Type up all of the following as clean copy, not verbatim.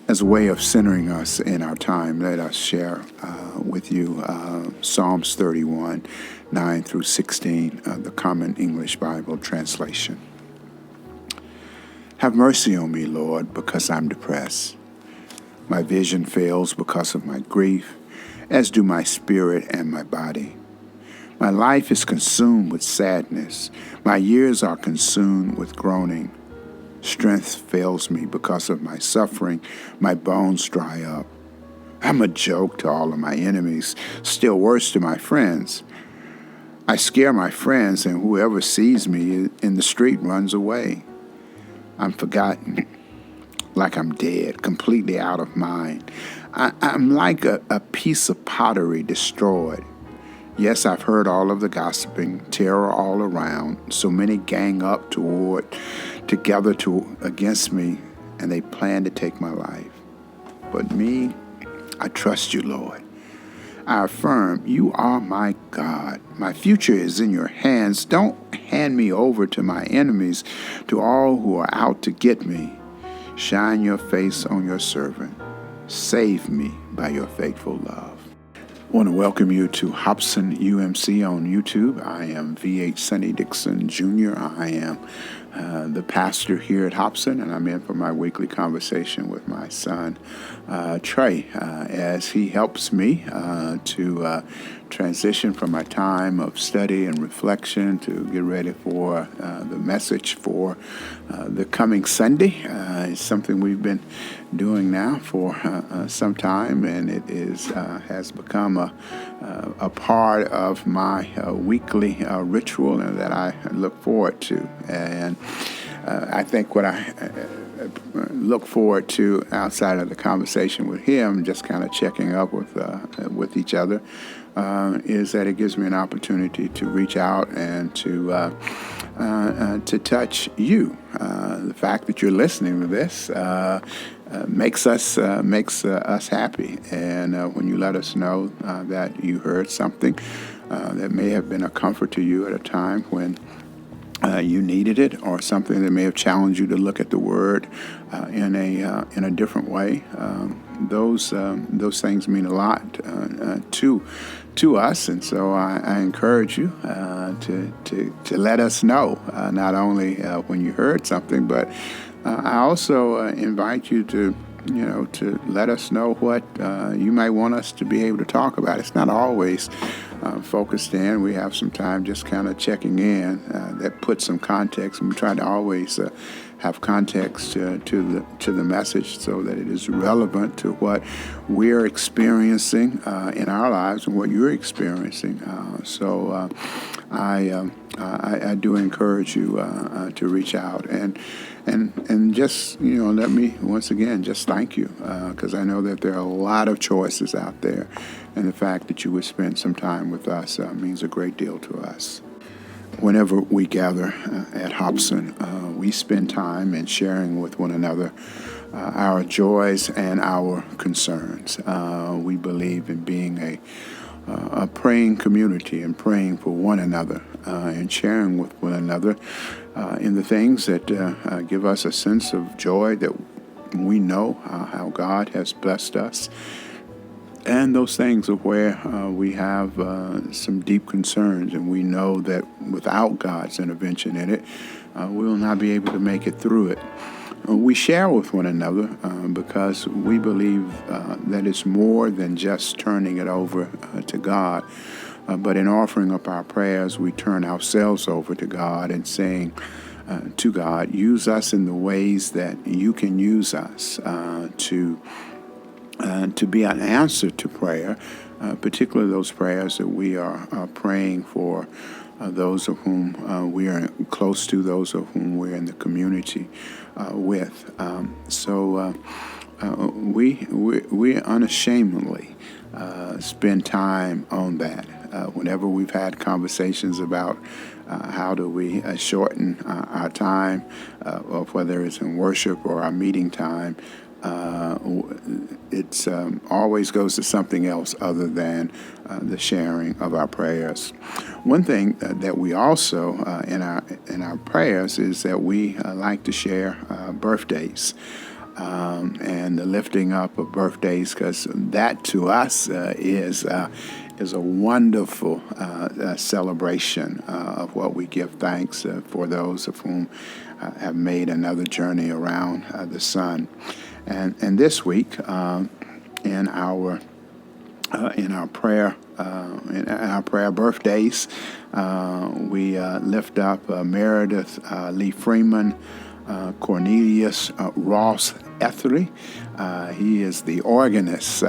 As a way of centering us in our time, let us share with you Psalms 31, 9 through 16, the Common English Bible translation. Have mercy on me, Lord, because I'm depressed. My vision fails because of my grief, as do my spirit and my body. My life is consumed with sadness. My years are consumed with groaning. Strength fails me because of my suffering. My bones dry up. I'm a joke to all of my enemies, still worse to my friends. I scare my friends, and whoever sees me in the street runs away. I'm forgotten, like I'm dead, completely out of mind. I'm like a piece of pottery destroyed. Yes, I've heard all of the gossiping, terror all around. So many gang up together against me, and they plan to take my life. But me, I trust you, Lord. I affirm you are my God. My future is in your hands. Don't hand me over to my enemies, to all who are out to get me. Shine your face on your servant. Save me by your faithful love. I want to welcome you to Hobson UMC on YouTube. I am VH Sonny Dixon Jr. I am the pastor here at Hobson, and I'm in for my weekly conversation with my son, Trey, as he helps me to transition from my time of study and reflection to get ready for the message for the coming Sunday. It's something we've been doing now for some time, and it has become a part of my weekly ritual, and that I look forward to. And I think what I look forward to outside of the conversation with him, just kind of checking up with each other, is that it gives me an opportunity to reach out and to touch you. The fact that you're listening to this makes us happy, and when you let us know that you heard something that may have been a comfort to you at a time when you needed it, or something that may have challenged you to look at the Word in a different way. Those things mean a lot to us, and so I encourage you to let us know, not only when you heard something, but I also invite you to let us know what you might want us to be able to talk about. It's not always focused in. We have some time just kind of checking in that puts some context, and we try to always have context to the message so that it is relevant to what we're experiencing in our lives and what you're experiencing. So I do encourage you to reach out and just let me once again just thank you, because I know that there are a lot of choices out there, and the fact that you would spend some time with us means a great deal to us. Whenever we gather at Hobson, we spend time in sharing with one another our joys and our concerns. We believe in being a praying community and praying for one another and sharing with one another in the things that give us a sense of joy, that we know how God has blessed us, and those things of where we have some deep concerns, and we know that without God's intervention in it, we will not be able to make it through it. We share with one another because we believe that it's more than just turning it over to God, but in offering up our prayers, we turn ourselves over to God and saying to God, use us in the ways that you can use us to be an answer to prayer, particularly those prayers that we are praying for those of whom we are close to, those of whom we're in the community with. So we unashamedly spend time on that. Whenever we've had conversations about how do we shorten our time, of whether it's in worship or our meeting time, it's always goes to something else other than the sharing of our prayers. One thing that we also in our prayers is that we like to share birthdays. and the lifting up of birthdays, because that to us is a wonderful celebration of what we give thanks for those of whom have made another journey around the sun. And this week, in our prayer birthdays, we lift up Meredith Lee Freeman, Cornelius Ross Ethery. He is the organist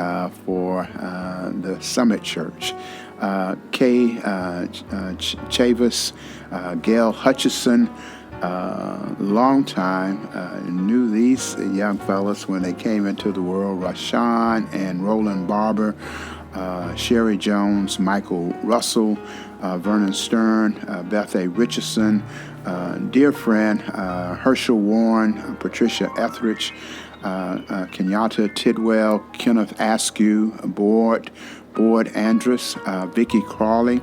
for the Summit Church. Kay Chavis, Gail Hutchison, long time, knew these young fellas when they came into the world: Rashawn and Roland Barber, Sherry Jones, Michael Russell, Vernon Stern, Beth A. Richardson, dear friend Herschel Warren, Patricia Etheridge, Kenyatta Tidwell, Kenneth Askew, Board Andrus, Vicky Crawley,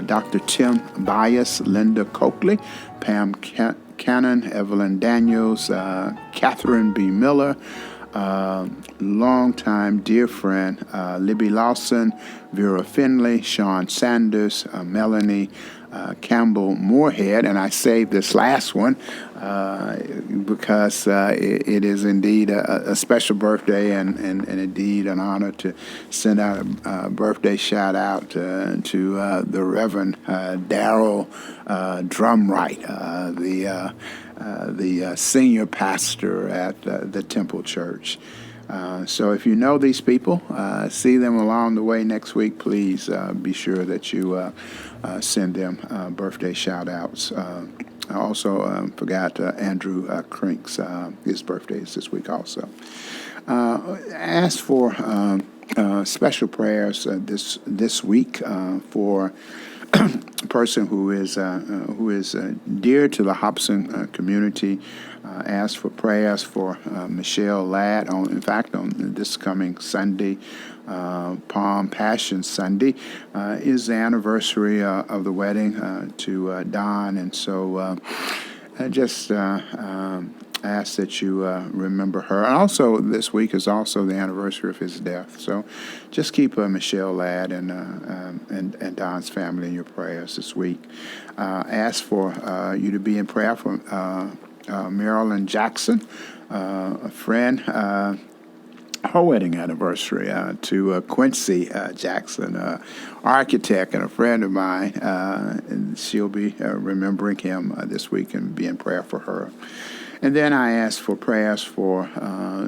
Dr. Tim Bias, Linda Coakley, Pam Cannon, Evelyn Daniels, Catherine B. Miller, longtime dear friend Libby Lawson, Vera Finley, Sean Sanders, Melanie Campbell Moorhead, and I saved this last one because it is indeed a special birthday and indeed an honor to send out a birthday shout out to the Reverend Darrell Drumright, the senior pastor at the Temple Church. So if you know these people, see them along the way next week, please be sure that you send them birthday shout-outs. I also forgot Andrew Crink's, his birthday is this week also. Ask for special prayers this week for a person who is dear to the Hobson community. Ask for prayers for Michelle Ladd. In fact, on this coming Sunday, Palm Passion Sunday, is the anniversary of the wedding to Don, and so just ask that you remember her. And also, this week is also the anniversary of his death. So, just keep Michelle Ladd and Don's family in your prayers this week. Ask for you to be in prayer for Marilyn Jackson, a friend. Her wedding anniversary to Quincy Jackson, architect and a friend of mine, and she'll be remembering him this week and be in prayer for her. And then I asked for prayers for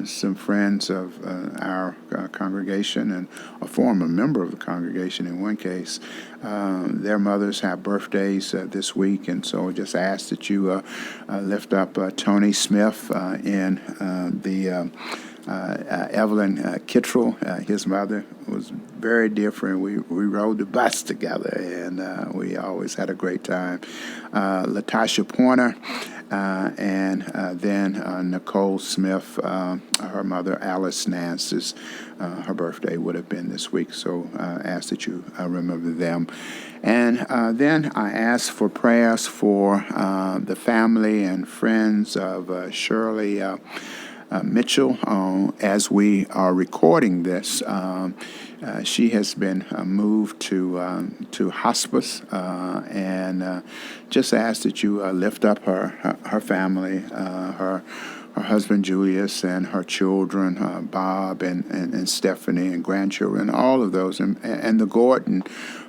some friends of our congregation and a former member of the congregation in one case. Their mothers have birthdays this week, and so just ask that you lift up Tony Smith in the Evelyn Kittrell, his mother, was very dear friend. We rode the bus together, and we always had a great time. Latasha Pointer, and then Nicole Smith, her mother, Alice Nance's, her birthday would have been this week, so ask that you remember them. And then I asked for prayers for the family and friends of Shirley Mitchell. As we are recording this, she has been moved to hospice, and just ask that you lift up her family, her husband Julius, and her children Bob and Stephanie, and grandchildren, all of those, and the Gordon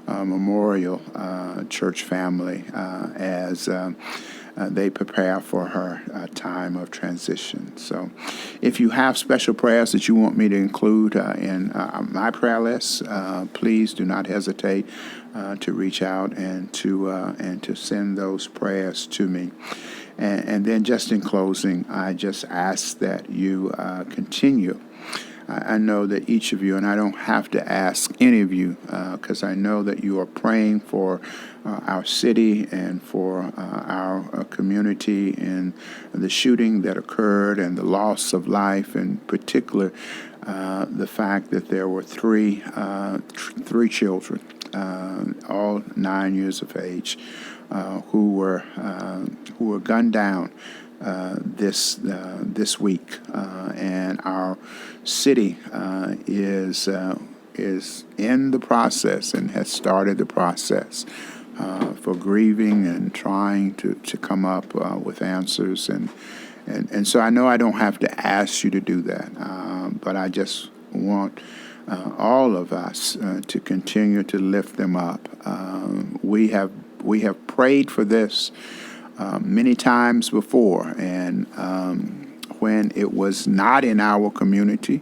Memorial Church family as they prepare for her time of transition. So if you have special prayers that you want me to include in my prayer list, please do not hesitate to reach out and to send those prayers to me. And then just in closing, I just ask that you continue. I know that each of you, and I don't have to ask any of you, because I know that you are praying for our city and for our community in the shooting that occurred and the loss of life, in particular the fact that there were three children, all 9 years of age, who were gunned down this week, and our city is in the process and has started the process for grieving and trying to come up with answers. And so I know I don't have to ask you to do that, but I just want all of us to continue to lift them up. We have prayed for this many times before, and when it was not in our community,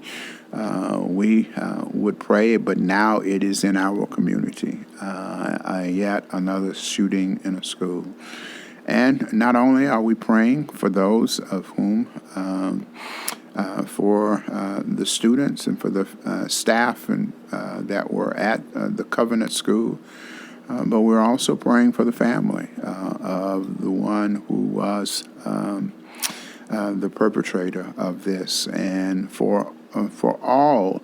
we would pray, but now it is in our community. Yet another shooting in a school. And not only are we praying for those of whom, for the students and for the staff and that were at the Covenant School, but we're also praying for the family of the one who was the perpetrator of this, and for all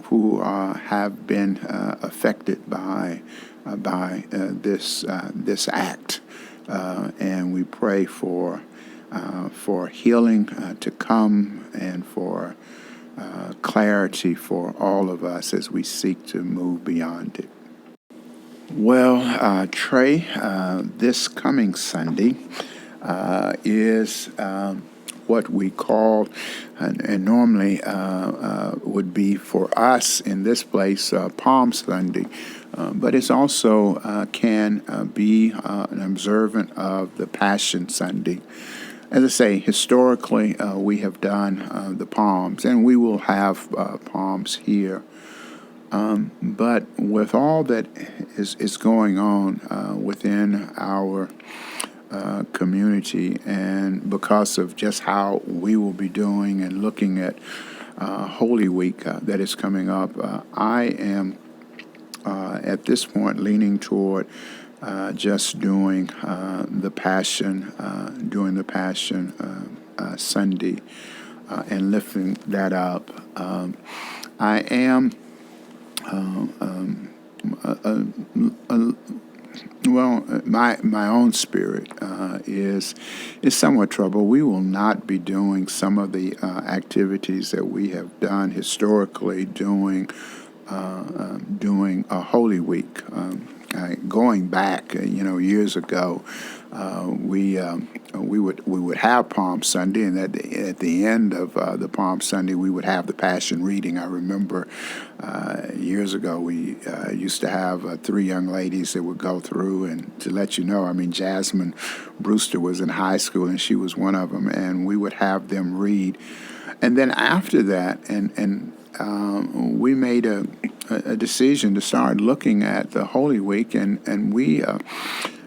who have been affected by this act, and we pray for healing to come and for clarity for all of us as we seek to move beyond it. Well, Trey, this coming Sunday is what we call, and normally would be for us in this place, Palm Sunday, but it's also can be an observant of the Passion Sunday. As I say, historically, we have done the palms, and we will have palms here. But with all that is going on within our community, and because of just how we will be doing and looking at Holy Week that is coming up, I am at this point leaning toward just doing the Passion, Sunday, and lifting that up. I am my own spirit is somewhat troubled. We will not be doing some of the activities that we have done historically doing a Holy Week. Going back, years ago, we would have Palm Sunday, and at the end of the Palm Sunday, we would have the Passion reading. I remember years ago we used to have 3 young ladies that would go through, and to let you know, Jasmine Brewster was in high school, and she was one of them, and we would have them read. And then after that, and we made a decision to start looking at the Holy Week, and we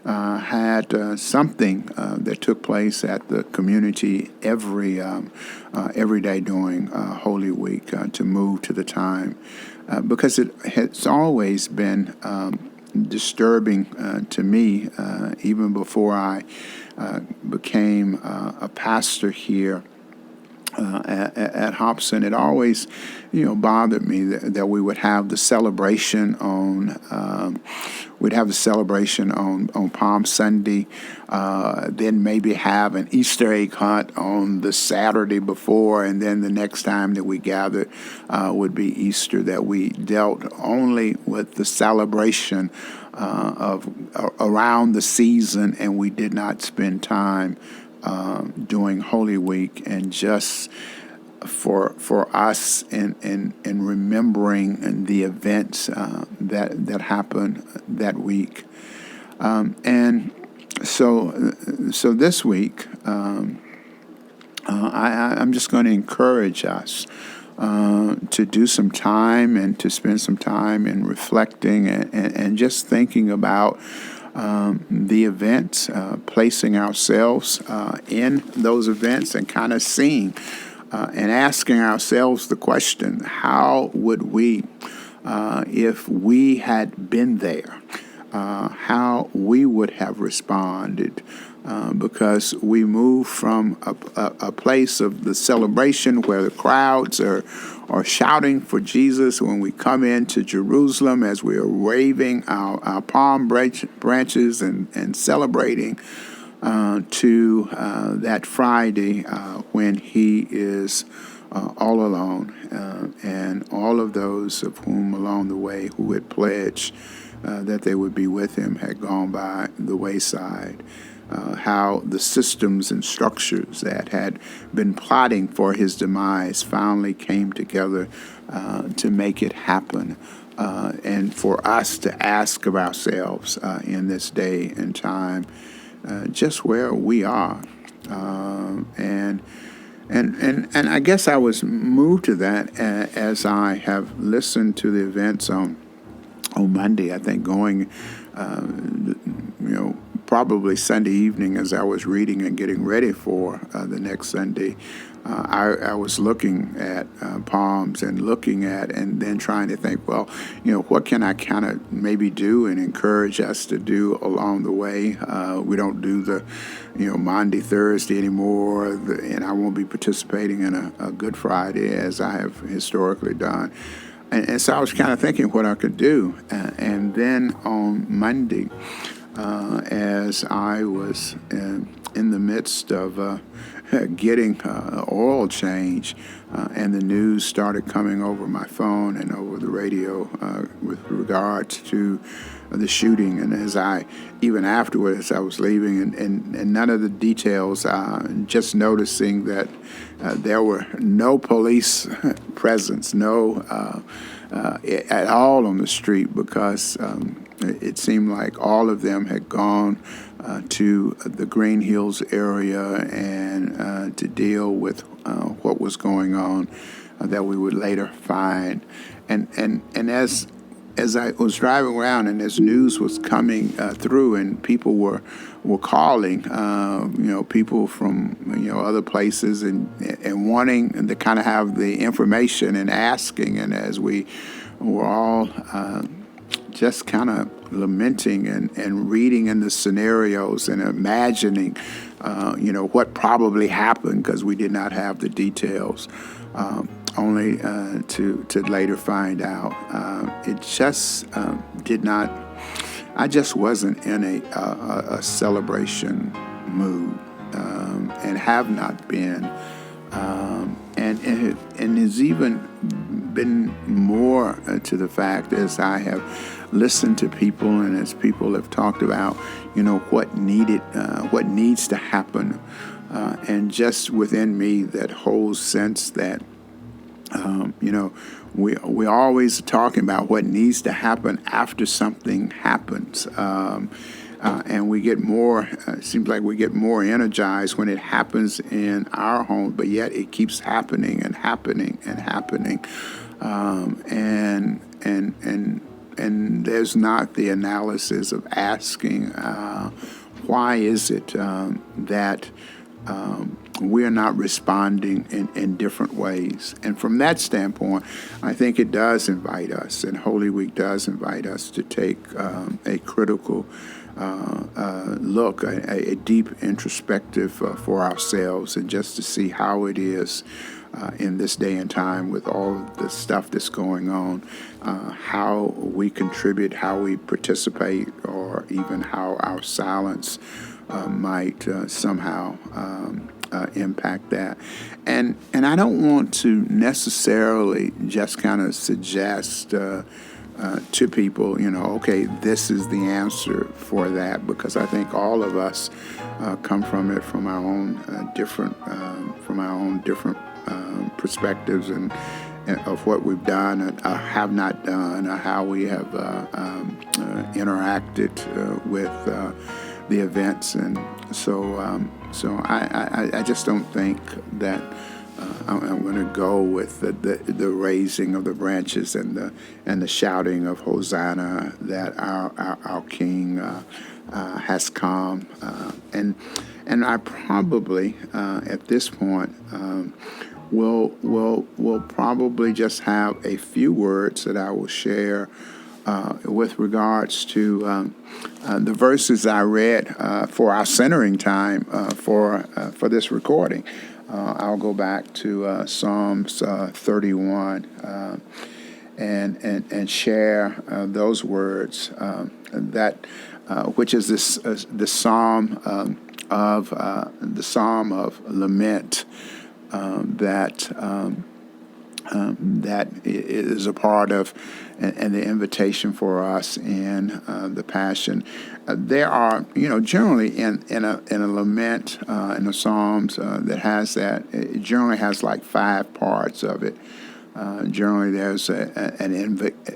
had something that took place at the community every day during Holy Week to move to the time, because it has always been disturbing to me, even before I became a pastor here at Hobson. It always, bothered me that we would have the celebration on Palm Sunday, then maybe have an Easter egg hunt on the Saturday before, and then the next time that we gathered would be Easter. That we dealt only with the celebration of around the season, and we did not spend time during Holy Week and just for us in remembering the events that happened that week. And so this week, I'm just going to encourage us to do some time and to spend some time in reflecting and just thinking about the events, placing ourselves in those events, and kind of seeing and asking ourselves the question, how would we, if we had been there, how we would have responded, because we move from a place of the celebration where the crowds are shouting for Jesus when we come into Jerusalem, as we are waving our palm branches and celebrating to that Friday when he is all alone, and all of those of whom along the way who had pledged that they would be with him had gone by the wayside. How the systems and structures that had been plotting for his demise finally came together to make it happen. And for us to ask of ourselves in this day and time just where we are. And I guess I was moved to that as I have listened to the events on Monday. I think going, probably Sunday evening as I was reading and getting ready for the next Sunday, I was looking at palms and looking at and then trying to think, well, what can I kind of maybe do and encourage us to do along the way? We don't do the, Monday, Thursday anymore, and I won't be participating in a Good Friday as I have historically done. And so I was kind of thinking what I could do. And then on Monday, as I was in the midst of getting oil change, and the news started coming over my phone and over the radio with regards to the shooting. And as even afterwards, I was leaving, and none of the details, just noticing that there were no police presence, no at all on the street, because it seemed like all of them had gone to the Green Hills area and to deal with what was going on that we would later find. And as I was driving around and as news was coming through and people were calling, people from other places and wanting to kind of have the information and asking, and as we were all just kind of lamenting and reading in the scenarios and imagining, what probably happened, because we did not have the details, only to later find out. It just did not. I just wasn't in a celebration mood, and have not been. And has even been more to the fact as I have listened to people and as people have talked about, what needs to happen, and just within me that whole sense that, we always are talking about what needs to happen after something happens. And we get more, it seems like we get more energized when it happens in our home, but yet it keeps happening and happening and happening. And there's not the analysis of asking, why is it that we're not responding in different ways? And from that standpoint, I think it does invite us, and Holy Week does invite us to take a critical look, a deep introspective for ourselves, and just to see how it is in this day and time with all of the stuff that's going on, how we contribute, how we participate, or even how our silence might somehow impact that. And I don't want to necessarily just kind of suggest to people, okay, this is the answer for that, because I think all of us come from it from our own different perspectives and of what we've done and have not done, or how we have interacted with the events. And so I just don't think that I'm going to go with the raising of the branches and the shouting of Hosanna that our King has come. And I probably at this point will probably just have a few words that I will share with regards to the verses I read for our centering time for this recording. I'll go back to Psalms 31 and share those words that which is this psalm of the Psalm of Lament that is a part of, and the invitation for us in the Passion. There are, generally in a lament in the Psalms that has that. It generally has like 5 parts of it. Generally, there's an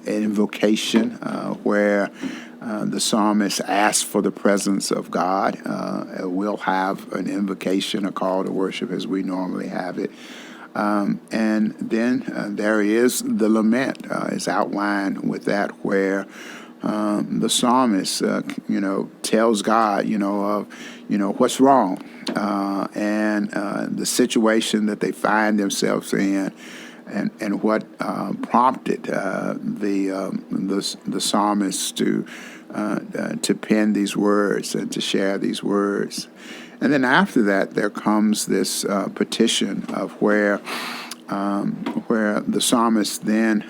invocation where the psalmist asks for the presence of God. We'll have an invocation, a call to worship as we normally have it. And then there is the lament. It's outlined with that where the psalmist, tells God, what's wrong and the situation that they find themselves in. And what prompted the psalmist to pen these words and to share these words. And then after that, there comes this petition of where the psalmist then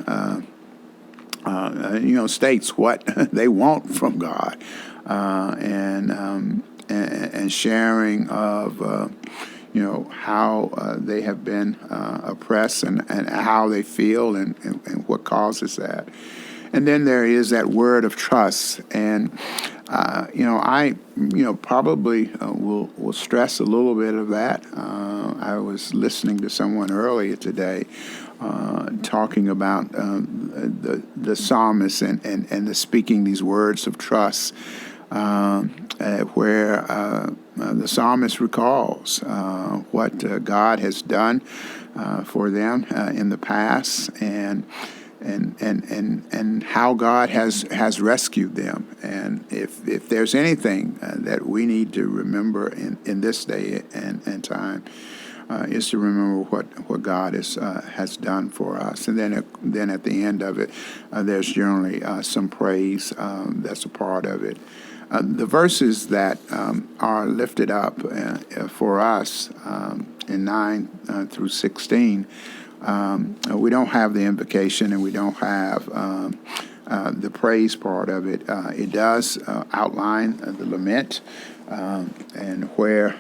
states what they want from God, and sharing of how they have been oppressed and how they feel and what causes that. And then there is that word of trust. And, I probably will stress a little bit of that. I was listening to someone earlier today talking about the psalmist and the speaking these words of trust, where the psalmist recalls what God has done for them in the past, and how God has rescued them. And if there's anything that we need to remember in this day and time, is to remember what God has done for us. And then at the end of it, there's generally some praise that's a part of it. The verses that are lifted up for us in 9 through 16, we don't have the invocation and we don't have the praise part of it. It does outline the lament and where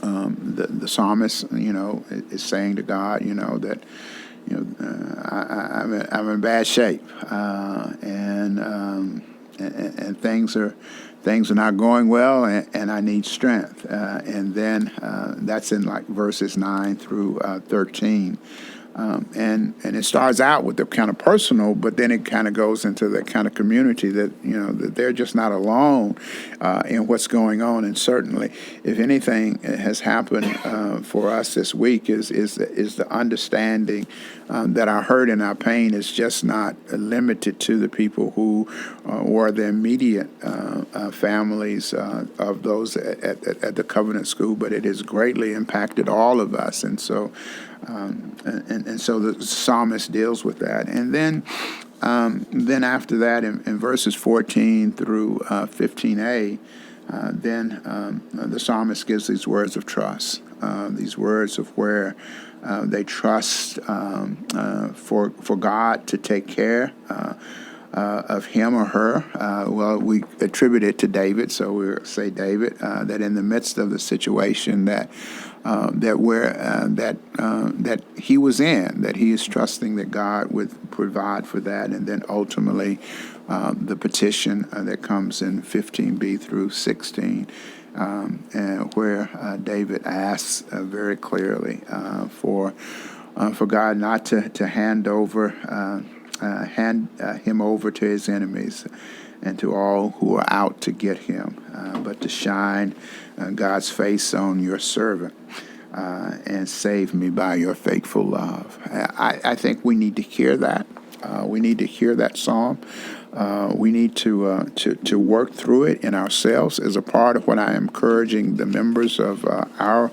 the psalmist, is saying to God, that I'm in bad shape, and things are not going well, and I need strength. And then that's in like verses 9 through 13. And it starts out with the kind of personal, but then it kind of goes into the kind of community that that they're just not alone in what's going on. And certainly, if anything has happened for us this week, is the understanding that our hurt and our pain is just not limited to the people who were the immediate families of those at the Covenant School, but it has greatly impacted all of us. And so. And so the psalmist deals with that. And then after that, in verses 14 through 15a, then the psalmist gives these words of trust, these words of where they trust for God to take care of him or her. Well, we attribute it to David, so we'll say David, that in the midst of the situation that he was in, that he is trusting that God would provide for that. And then ultimately the petition that comes in 15b through 16, and where David asks very clearly for God not to hand him over to his enemies and to all who are out to get him, but to shine God's face on your servant and save me by your faithful love. I think we need to hear that. We need to hear that psalm. We need to work through it in ourselves as a part of what I am encouraging the members of our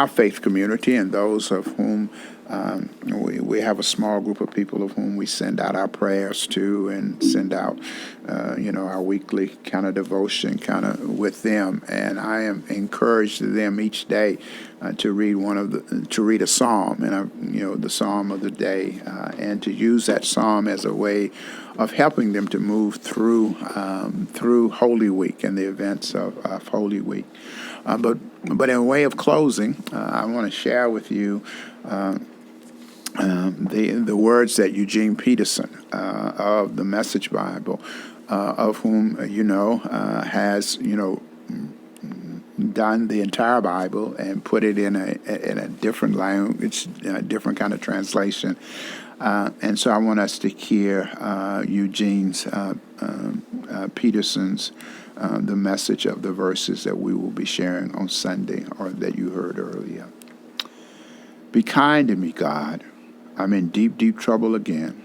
faith community and those of whom We have a small group of people of whom we send out our prayers to and send out, our weekly kind of devotion kind of with them. And I am encouraged them each day to read a psalm, and the psalm of the day, and to use that psalm as a way of helping them to move through Holy Week and the events of Holy Week. But in way of closing, I want to share with you the words that Eugene Peterson of the Message Bible, of whom has done the entire Bible and put it in a different language, a different kind of translation. And so I want us to hear Eugene's Peterson's the message of the verses that we will be sharing on Sunday, or that you heard earlier. Be kind to me, God. I'm in deep, deep trouble again.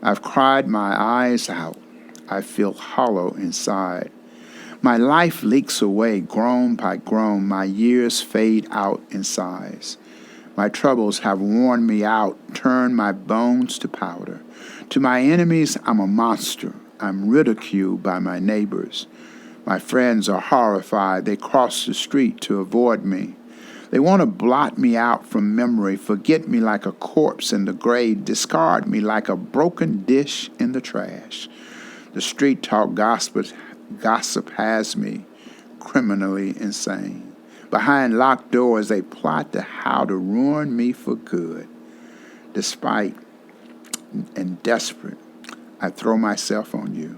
I've cried my eyes out. I feel hollow inside. My life leaks away, groan by groan. My years fade out in sighs. My troubles have worn me out, turned my bones to powder. To my enemies, I'm a monster. I'm ridiculed by my neighbors. My friends are horrified. They cross the street to avoid me. They want to blot me out from memory, forget me like a corpse in the grave, discard me like a broken dish in the trash. The street talk gossip has me criminally insane. Behind locked doors, they plot how to ruin me for good. Despite and desperate, I throw myself on you.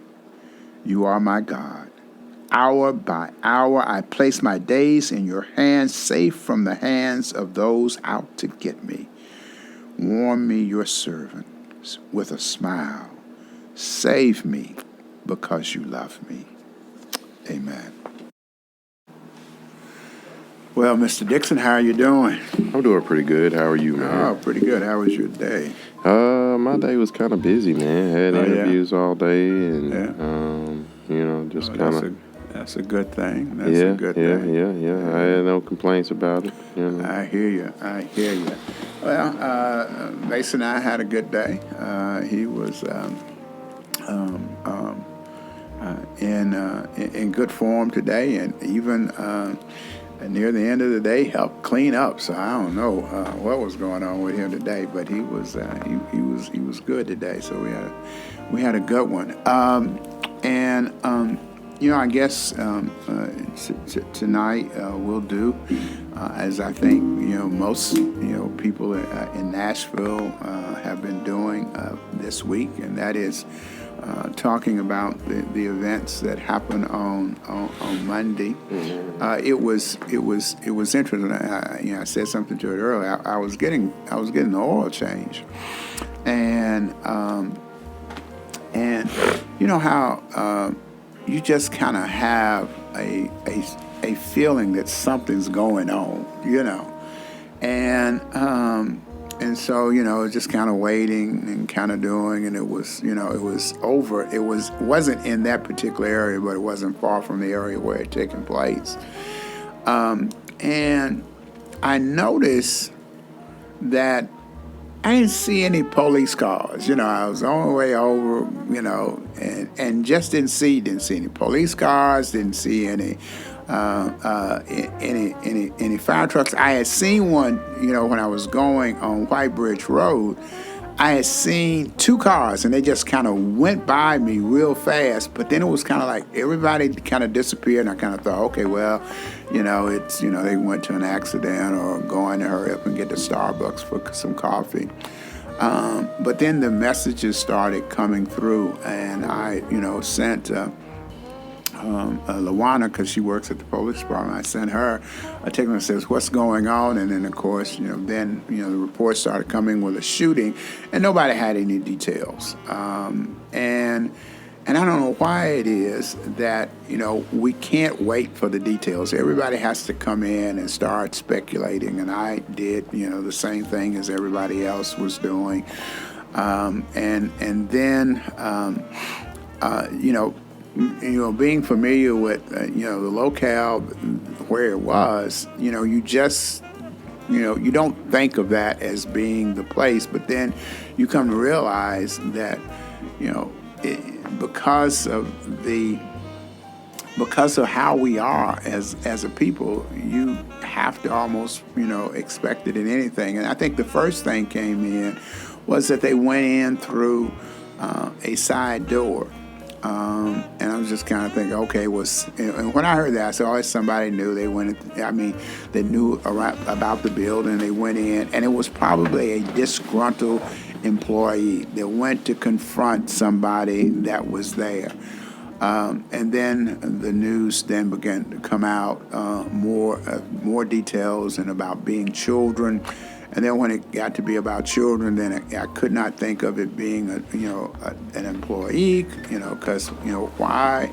You are my God. Hour by hour, I place my days in your hands, safe from the hands of those out to get me. Warm me, your servant, with a smile. Save me because you love me. Amen. Well, Mr. Dixon, how are you doing? I'm doing pretty good. How are you, man? Oh, pretty good. How was your day? My day was kind of busy, man. Had interviews all day, and just kind of. That's a good thing. Yeah. I had no complaints about it. I hear you. Well, Mason and I had a good day. He was in good form today, and even near the end of the day helped clean up. So I don't know what was going on with him today, but he was good today. So we had a good one. I guess tonight we'll do as I think most people in Nashville have been doing this week, and that is talking about the events that happened on Monday. Mm-hmm. It was interesting. I said something to it earlier. I was getting the oil change, and you know how you just kind of have a feeling that something's going on, and so just kind of waiting and kind of doing, and it was over. It wasn't in that particular area, but it wasn't far from the area where it had taken place, and I noticed that I didn't see any police cars. I was on the way over, and just didn't see any police cars, didn't see any fire trucks. I had seen one, when I was going on White Bridge Road. I had seen two cars, and they just kind of went by me real fast. But then it was kind of like everybody kind of disappeared, and I kind of thought, okay, well, it's they went to an accident or going to hurry up and get to Starbucks for some coffee. But then the messages started coming through, and I, sent LaWanna, because she works at the police department. I sent her a text that says, what's going on? And then, of course, then the reports started coming with a shooting, and nobody had any details. And I don't know why it is that, we can't wait for the details. Everybody has to come in and start speculating, and I did, the same thing as everybody else was doing. And then, being familiar with, the locale where it was, you just you don't think of that as being the place, but then you come to realize that, because of how we are as a people, you have to almost, expect it in anything. And I think the first thing came in was that they went in through a side door. And I was just kind of thinking, okay, and when I heard that, I said, oh, somebody knew. They they knew about the building. They went in, and it was probably a disgruntled employee that went to confront somebody that was there. And then the news then began to come out, more details and about being children. And then when it got to be about children, then I could not think of it being an employee, because why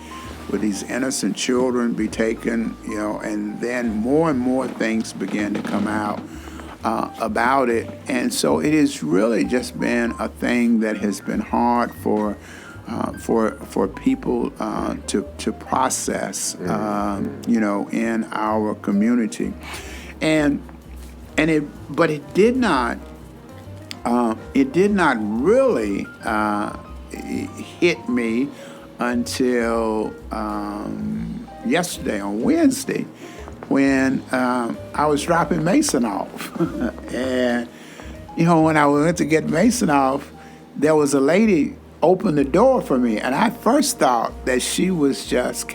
would these innocent children be taken, and then more and more things began to come out about it. And so it has really just been a thing that has been hard for people to process, in our community, but it did not really hit me until yesterday on Wednesday, when I was dropping Mason off, and when I went to get Mason off, there was a lady opened the door for me, and I first thought that she was just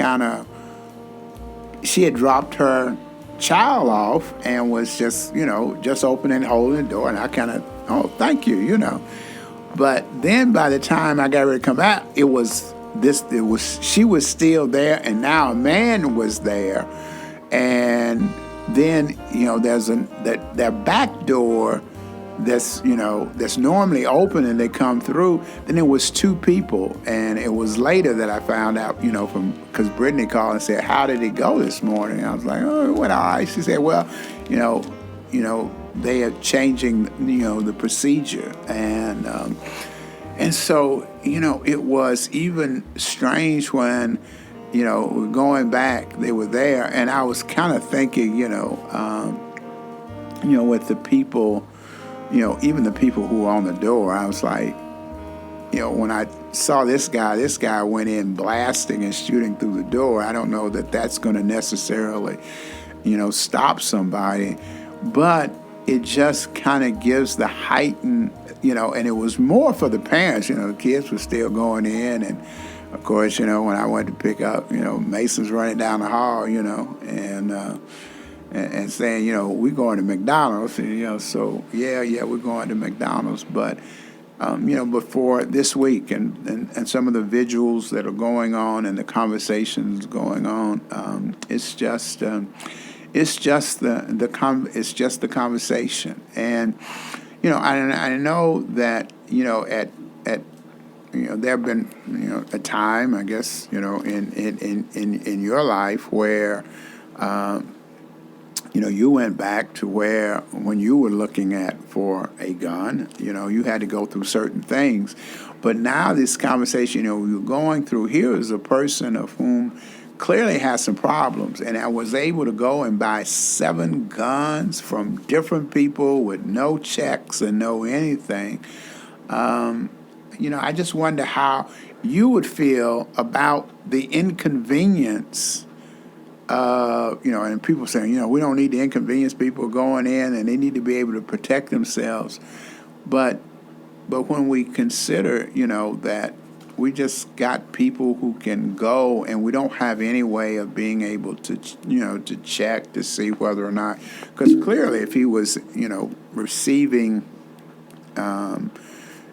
she had dropped her child off and was just opening and holding the door, and I kind of, oh, thank you, But then by the time I got ready to come out, she was still there, and now a man was there, and then there's that back door that's normally open and they come through. Then it was two people, and it was later that I found out, because Brittany called and said, how did it go this morning? I was like, oh, it went all right. She said, well, they are changing, the procedure. And so, it was even strange when, going back, they were there, and I was kind of thinking, with the people, even the people who were on the door, I was like, when I saw this guy went in blasting and shooting through the door. I don't know that that's going to necessarily, stop somebody, but it just kind of gives the heightened, and it was more for the parents. The kids were still going in, and of course, when I went to pick up, Mason's running down the hall, and saying, we're going to McDonald's, and, so, yeah, we're going to McDonald's. But, before this week and some of the vigils that are going on and the conversations going on, it's just the conversation. And, I know that, there have been, a time, I guess, in your life where, you went back to where when you were looking for a gun, you had to go through certain things. But now this conversation, you're going through, here is a person of whom clearly has some problems. And I was able to go and buy 7 guns from different people with no checks and no anything. I just wonder how you would feel about the inconvenience. And people saying, we don't need to inconvenience people going in, and they need to be able to protect themselves. But when we consider, that we just got people who can go, and we don't have any way of being able to, to check to see whether or not, because clearly if he was, receiving,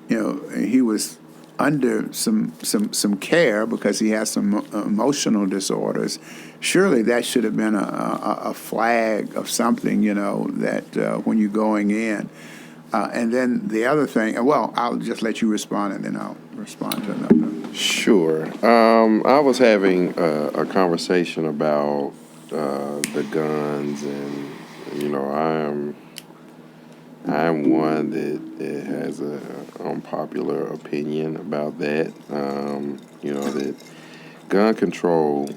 he was under some care because he has some emotional disorders. Surely that should have been a flag of something, that when you're going in. And then the other thing, well, I'll just let you respond, and then I'll respond to another. Sure. I was having a conversation about the guns, and I'm one that has a unpopular opinion about that. That gun control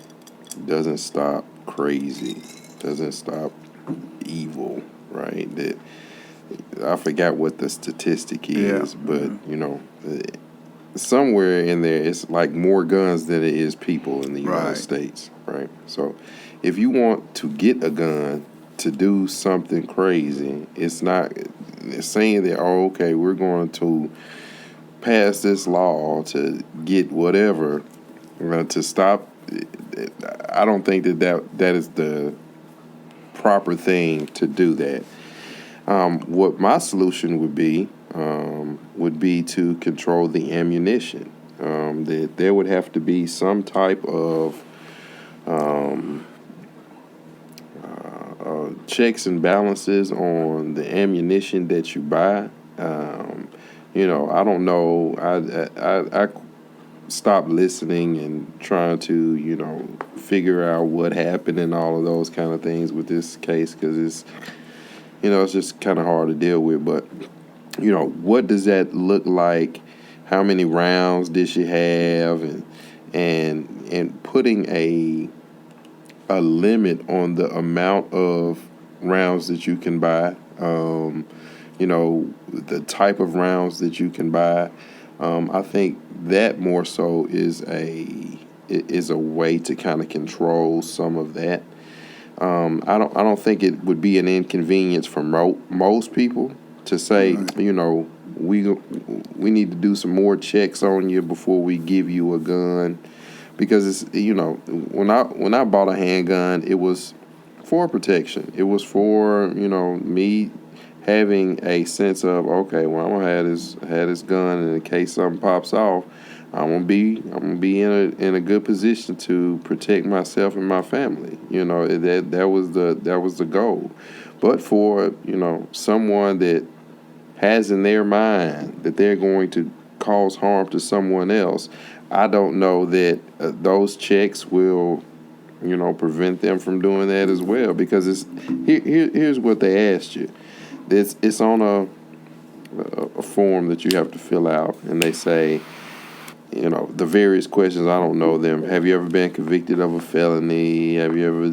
doesn't stop crazy, doesn't stop evil. right? That I forgot what the statistic is, but somewhere in there, it's like more guns than it is people in the United States, right? So, if you want to get a gun to do something crazy, it's not saying that, oh, okay, we're going to pass this law to get whatever to stop. I don't think that is the proper thing to do that. What my solution would be to control the ammunition. That there would have to be some type of checks and balances on the ammunition that you buy. I don't know. I stopped listening and trying to figure out what happened and all of those kind of things with this case, because it's just kind of hard to deal with. But what does that look like? How many rounds did she have? And putting a limit on the amount of rounds that you can buy. The type of rounds that you can buy. I think that more so is a way to kind of control some of that. I don't think it would be an inconvenience for most people to say, we need to do some more checks on you before we give you a gun, because it's when I bought a handgun, it was for protection. It was for me having a sense of, okay, well, I'm gonna have this gun, and in case something pops off, I'm gonna be in a good position to protect myself and my family. That was the goal. But for someone that has in their mind that they're going to cause harm to someone else, I don't know that those checks will prevent them from doing that as well, because here's what they asked you. It's on a form that you have to fill out, and they say, the various questions. I don't know them. Have you ever been convicted of a felony? Have you ever,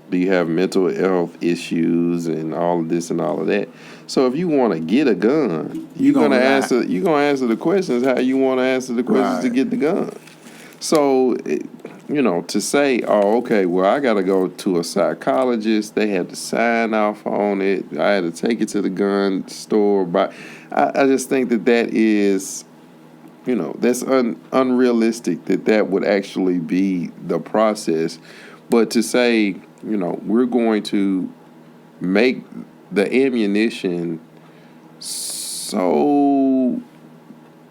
do you have mental health issues and all of this and all of that? So if you want to get a gun, you're gonna answer the questions how you want to answer the questions to get the gun. So, to say, oh, okay, well, I got to go to a psychologist. They had to sign off on it. I had to take it to the gun store. But I just think that is, that's unrealistic that would actually be the process. But to say, we're going to make the ammunition so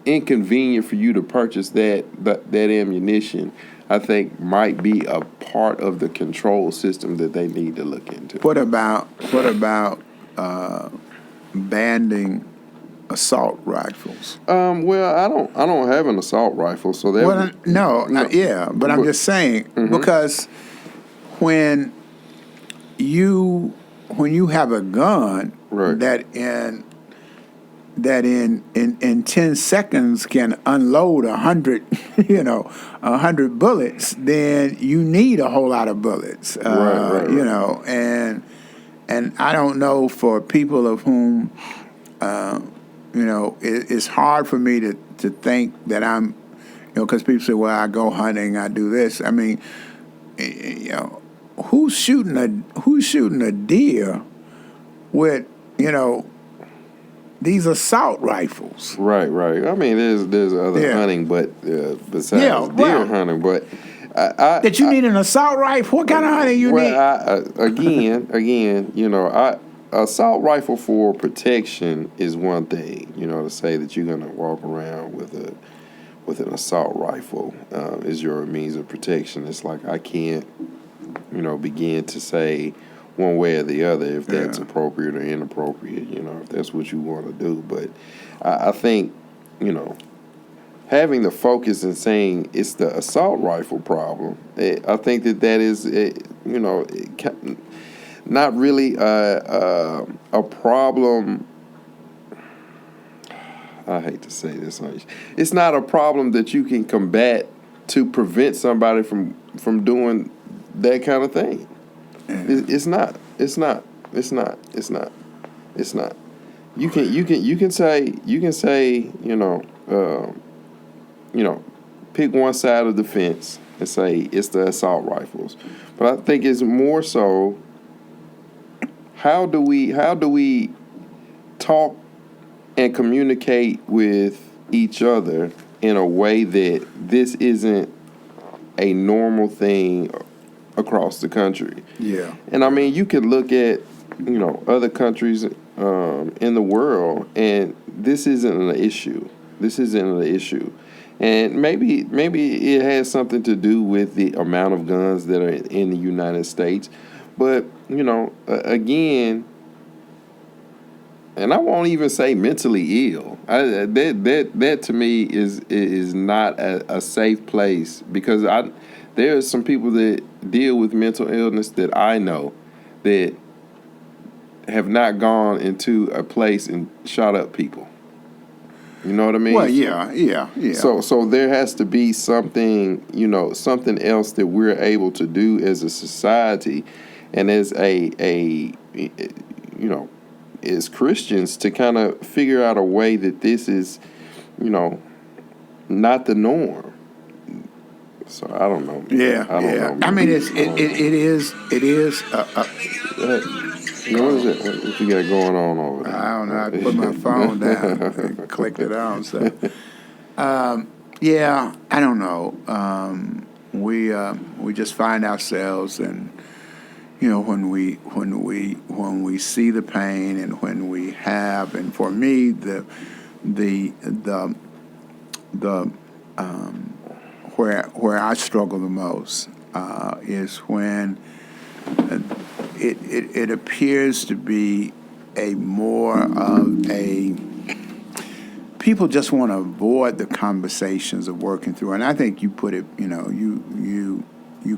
inconvenient for you to purchase that ammunition, I think might be a part of the control system that they need to look into. What about banning assault rifles? Well, I don't have an assault rifle, so that but I'm just saying, because when you have a gun that in 10 seconds can unload 100 bullets, then you need a whole lot of bullets. And I don't know, for people of whom it's hard for me to think that I'm, because people say, well, I go hunting, I do this. I mean, who's shooting a deer with these assault rifles? Right. I mean, there's other hunting, but besides deer hunting, but that you need an assault rifle. What kind of hunting you need? Again, assault rifle for protection is one thing. To say that you're gonna walk around with an assault rifle is your means of protection. It's like I can't, begin to say one way or the other if that's appropriate or inappropriate, if that's what you want to do. But I think, having the focus and saying it's the assault rifle problem, I think that is, not really a problem. I hate to say this. It's not a problem that you can combat to prevent somebody from doing that kind of thing. It's not. It's not. It's not. It's not. It's not. You can say pick one side of the fence and say it's the assault rifles, but I think it's more so how do we talk and communicate with each other in a way that this isn't a normal thing across the country. Yeah. And I mean, you could look at other countries in the world, and this isn't an issue. This isn't an issue, and maybe it has something to do with the amount of guns that are in the United States. But again, and I won't even say mentally ill. That to me is not a safe place, because there are some people that deal with mental illness that I know that have not gone into a place and shot up people. You know what I mean? Well, yeah. So there has to be something else that we're able to do as a society, and as as Christians, to kind of figure out a way that this is, not the norm. So I don't know. Yeah. I don't know. Man. I mean, it is. What is it? What you got going on over there? I don't know. I put my phone down and clicked it on. So, yeah, I don't know. We just find ourselves, and when we see the pain, and when we have, and for me, the where I struggle the most is when it appears to be a more of a people just want to avoid the conversations of working through. And I think you put it, you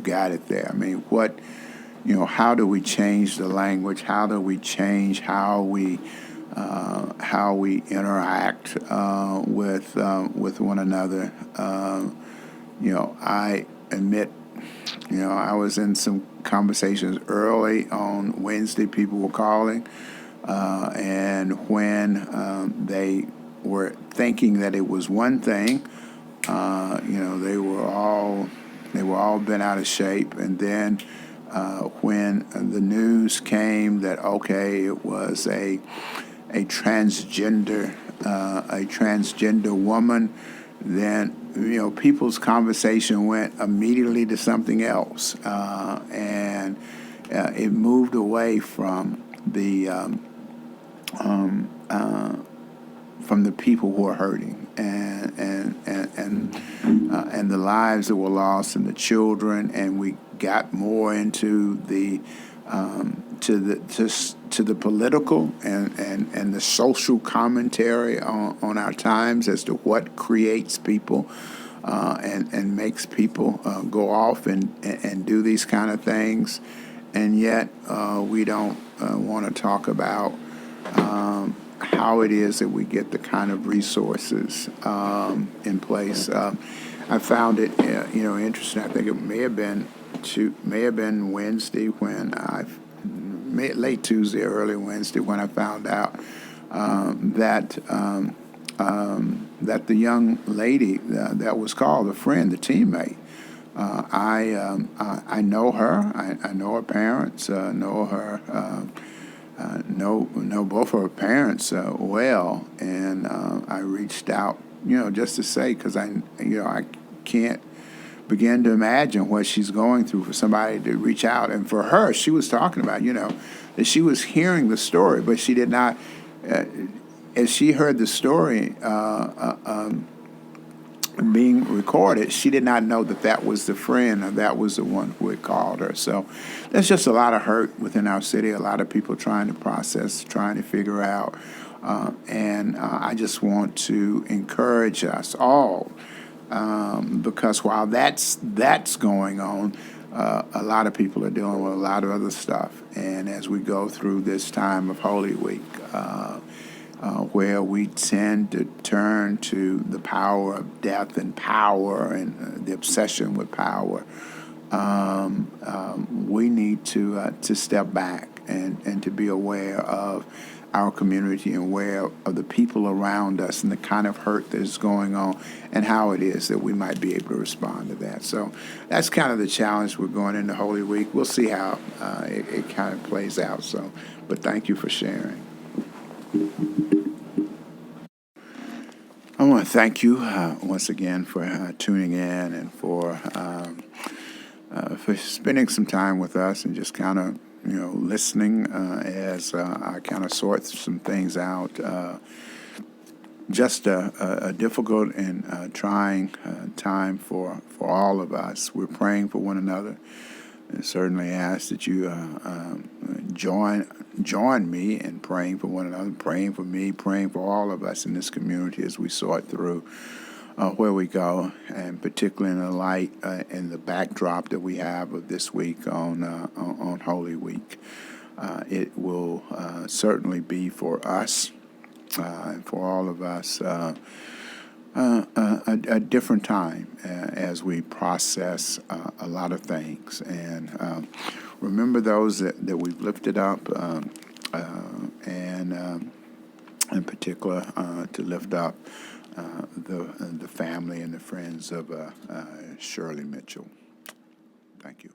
got it there. I mean, how do we change the language? How do we change how we interact with one another? I admit, I was in some conversations early on Wednesday. People were calling, and when they were thinking that it was one thing, they were all bent out of shape. And then when the news came that it was a transgender woman, then people's conversation went immediately to something else, and it moved away from the people who are hurting, and the lives that were lost, and the children, and we got more into the to the political and the social commentary on our times as to what creates people and makes people go off and do these kind of things, and yet we don't want to talk about how it is that we get the kind of resources in place. I found it interesting. I think it may have been Wednesday when late Tuesday or early Wednesday when I found out that the young lady that was called, a friend, the teammate. I know her. I know her parents. Know her. Know both of her parents well, and I reached out, just to say, because I can't begin to imagine what she's going through for somebody to reach out. And for her, she was talking about, that she was hearing the story, but she did not, as she heard the story being recorded, she did not know that was the friend, or that was the one who had called her. So there's just a lot of hurt within our city, a lot of people trying to process, trying to figure out. And I just want to encourage us all, because while that's going on, a lot of people are dealing with a lot of other stuff. And as we go through this time of Holy Week, where we tend to turn to the power of death and power and the obsession with power, we need to step back and to be aware of our community and aware of the people around us and the kind of hurt that is going on and how it is that we might be able to respond to that. So that's kind of the challenge we're going into Holy Week. We'll see how it kind of plays out. So, but thank you for sharing. I want to thank you once again for tuning in and for spending some time with us and just kind of listening as I kind of sort some things out. Just a difficult and trying time for all of us. We're praying for one another, and certainly ask that you join me in praying for one another, praying for me, praying for all of us in this community as we sort through where we go, and particularly in the light and the backdrop that we have of this week on Holy Week. It will certainly be for us and for all of us a different time as we process a lot of things. And remember those that we've lifted up, and in particular to lift up the family and the friends of Shirley Mitchell. Thank you.